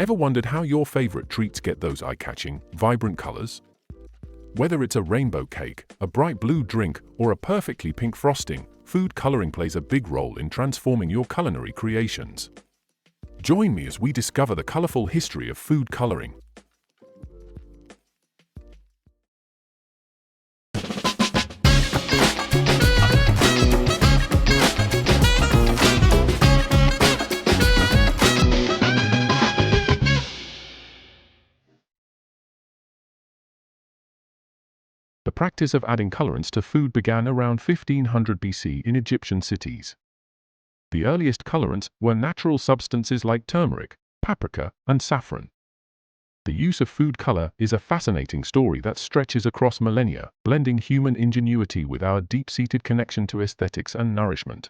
Ever wondered how your favorite treats get those eye-catching, vibrant colors? Whether it's a rainbow cake, a bright blue drink, or a perfectly pink frosting, food coloring plays a big role in transforming your culinary creations. Join me as we discover the colorful history of food coloring. The practice of adding colorants to food began around 1500 BC in Egyptian cities. The earliest colorants were natural substances like turmeric, paprika, and saffron. The use of food color is a fascinating story that stretches across millennia, blending human ingenuity with our deep-seated connection to aesthetics and nourishment.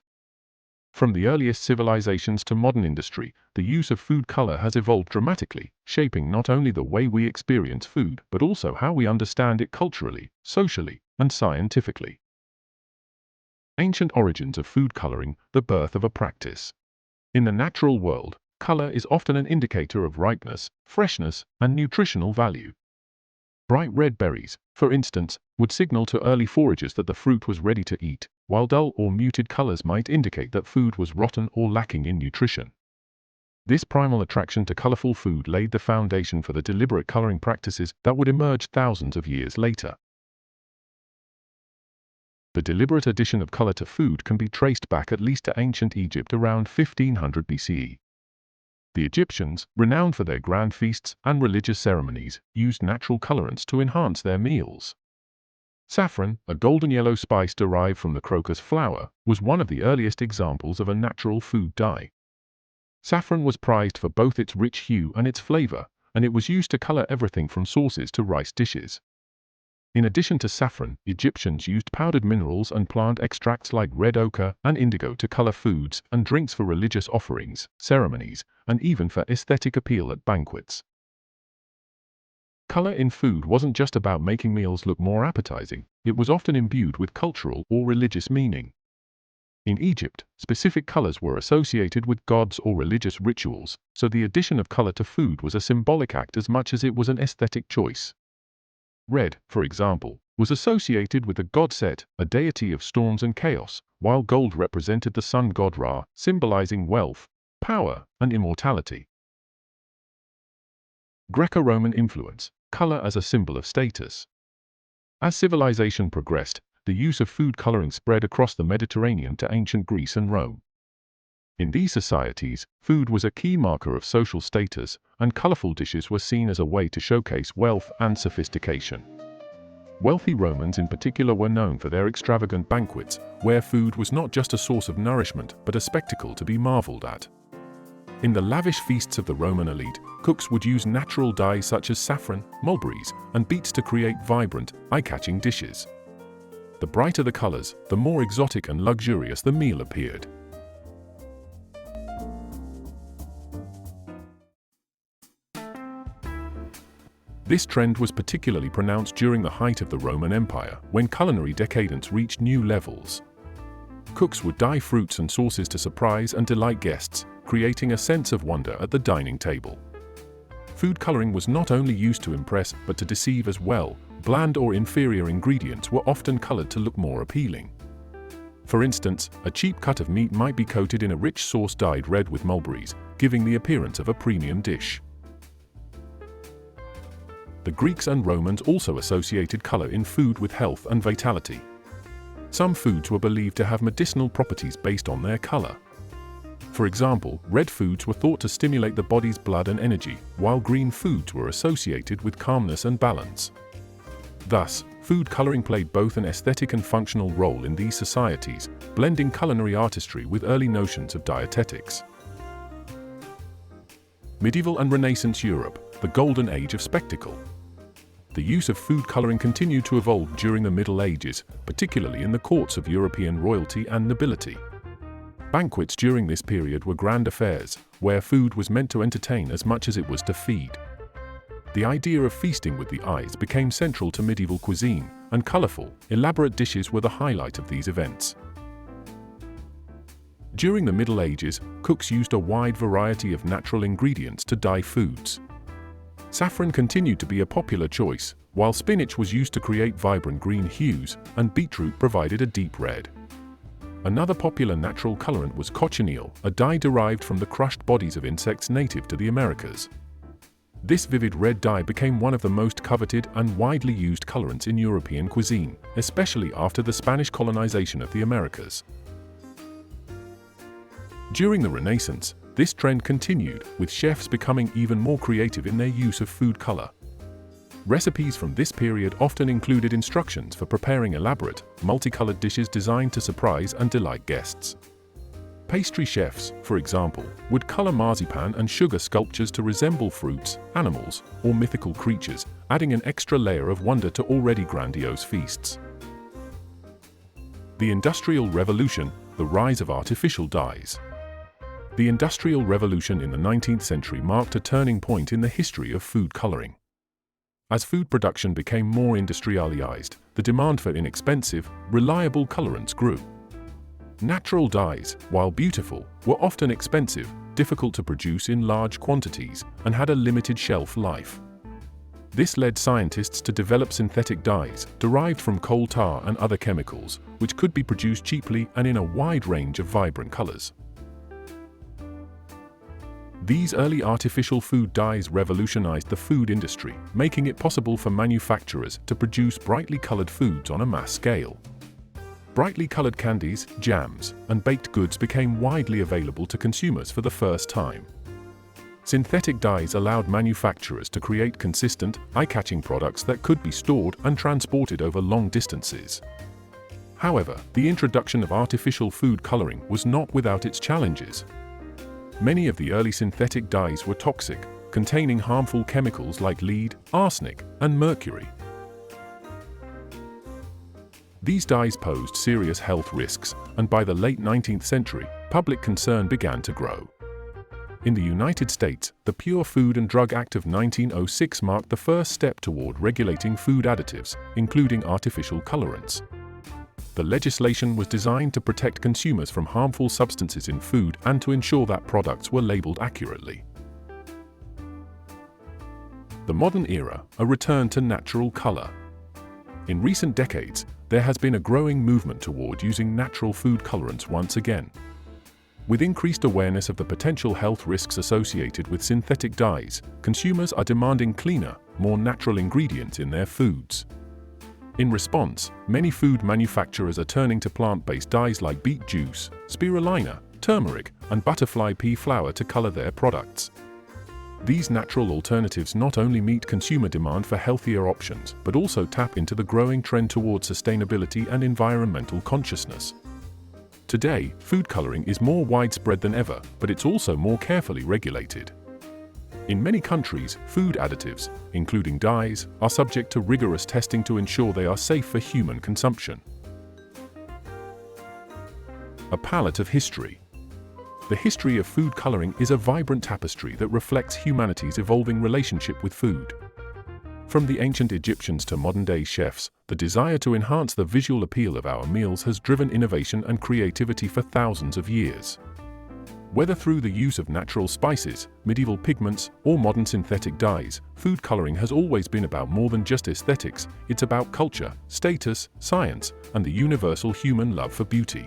From the earliest civilizations to modern industry, the use of food color has evolved dramatically, shaping not only the way we experience food, but also how we understand it culturally, socially, and scientifically. Ancient origins of food coloring, the birth of a practice. In the natural world, color is often an indicator of ripeness, freshness, and nutritional value. Bright red berries, for instance, would signal to early foragers that the fruit was ready to eat, while dull or muted colors might indicate that food was rotten or lacking in nutrition. This primal attraction to colorful food laid the foundation for the deliberate coloring practices that would emerge thousands of years later. The deliberate addition of color to food can be traced back at least to ancient Egypt around 1500 BCE. The Egyptians, renowned for their grand feasts and religious ceremonies, used natural colorants to enhance their meals. Saffron, a golden yellow spice derived from the crocus flower, was one of the earliest examples of a natural food dye. Saffron was prized for both its rich hue and its flavor, and it was used to color everything from sauces to rice dishes. In addition to saffron, Egyptians used powdered minerals and plant extracts like red ochre and indigo to color foods and drinks for religious offerings, ceremonies, and even for aesthetic appeal at banquets. Color in food wasn't just about making meals look more appetizing, it was often imbued with cultural or religious meaning. In Egypt, specific colors were associated with gods or religious rituals, so the addition of color to food was a symbolic act as much as it was an aesthetic choice. Red, for example, was associated with the god Set, a deity of storms and chaos, while gold represented the sun god Ra, symbolizing wealth, power, and immortality. Greco-Roman influence, color as a symbol of status. As civilization progressed, the use of food coloring spread across the Mediterranean to ancient Greece and Rome. In these societies, food was a key marker of social status, and colorful dishes were seen as a way to showcase wealth and sophistication. Wealthy Romans in particular were known for their extravagant banquets, where food was not just a source of nourishment but a spectacle to be marveled at. In the lavish feasts of the Roman elite, cooks would use natural dyes such as saffron, mulberries, and beets to create vibrant, eye-catching dishes. The brighter the colors, the more exotic and luxurious the meal appeared. This trend was particularly pronounced during the height of the Roman Empire, when culinary decadence reached new levels. Cooks would dye fruits and sauces to surprise and delight guests, creating a sense of wonder at the dining table. Food coloring was not only used to impress but to deceive as well. Bland or inferior ingredients were often colored to look more appealing. For instance, a cheap cut of meat might be coated in a rich sauce dyed red with mulberries, giving the appearance of a premium dish. The Greeks and Romans also associated color in food with health and vitality. Some foods were believed to have medicinal properties based on their color. For example, red foods were thought to stimulate the body's blood and energy, while green foods were associated with calmness and balance. Thus, food coloring played both an aesthetic and functional role in these societies, blending culinary artistry with early notions of dietetics. Medieval and Renaissance Europe, the golden age of spectacle. The use of food coloring continued to evolve during the Middle Ages, particularly in the courts of European royalty and nobility. Banquets during this period were grand affairs, where food was meant to entertain as much as it was to feed. The idea of feasting with the eyes became central to medieval cuisine, and colorful, elaborate dishes were the highlight of these events. During the Middle Ages, cooks used a wide variety of natural ingredients to dye foods. Saffron continued to be a popular choice, while spinach was used to create vibrant green hues, and beetroot provided a deep red. Another popular natural colorant was cochineal, a dye derived from the crushed bodies of insects native to the Americas. This vivid red dye became one of the most coveted and widely used colorants in European cuisine, especially after the Spanish colonization of the Americas. During the Renaissance, this trend continued, with chefs becoming even more creative in their use of food color. Recipes from this period often included instructions for preparing elaborate, multicolored dishes designed to surprise and delight guests. Pastry chefs, for example, would color marzipan and sugar sculptures to resemble fruits, animals, or mythical creatures, adding an extra layer of wonder to already grandiose feasts. The Industrial Revolution, the rise of artificial dyes. The Industrial Revolution in the 19th century marked a turning point in the history of food coloring. As food production became more industrialized, the demand for inexpensive, reliable colorants grew. Natural dyes, while beautiful, were often expensive, difficult to produce in large quantities, and had a limited shelf life. This led scientists to develop synthetic dyes, derived from coal tar and other chemicals, which could be produced cheaply and in a wide range of vibrant colors. These early artificial food dyes revolutionized the food industry, making it possible for manufacturers to produce brightly colored foods on a mass scale. Brightly colored candies, jams, and baked goods became widely available to consumers for the first time. Synthetic dyes allowed manufacturers to create consistent, eye-catching products that could be stored and transported over long distances. However, the introduction of artificial food coloring was not without its challenges. Many of the early synthetic dyes were toxic, containing harmful chemicals like lead, arsenic, and mercury. These dyes posed serious health risks, and by the late 19th century, public concern began to grow. In the United States, the Pure Food and Drug Act of 1906 marked the first step toward regulating food additives, including artificial colorants. The legislation was designed to protect consumers from harmful substances in food and to ensure that products were labeled accurately. The modern era, a return to natural color. In recent decades, there has been a growing movement toward using natural food colorants once again. With increased awareness of the potential health risks associated with synthetic dyes, consumers are demanding cleaner, more natural ingredients in their foods. In response, many food manufacturers are turning to plant-based dyes like beet juice, spirulina, turmeric, and butterfly pea flour to color their products. These natural alternatives not only meet consumer demand for healthier options, but also tap into the growing trend toward sustainability and environmental consciousness. Today, food coloring is more widespread than ever, but it's also more carefully regulated. In many countries, food additives, including dyes, are subject to rigorous testing to ensure they are safe for human consumption. A palette of history. The history of food coloring is a vibrant tapestry that reflects humanity's evolving relationship with food. From the ancient Egyptians to modern-day chefs, the desire to enhance the visual appeal of our meals has driven innovation and creativity for thousands of years. Whether through the use of natural spices, medieval pigments, or modern synthetic dyes, food coloring has always been about more than just aesthetics. It's about culture, status, science, and the universal human love for beauty.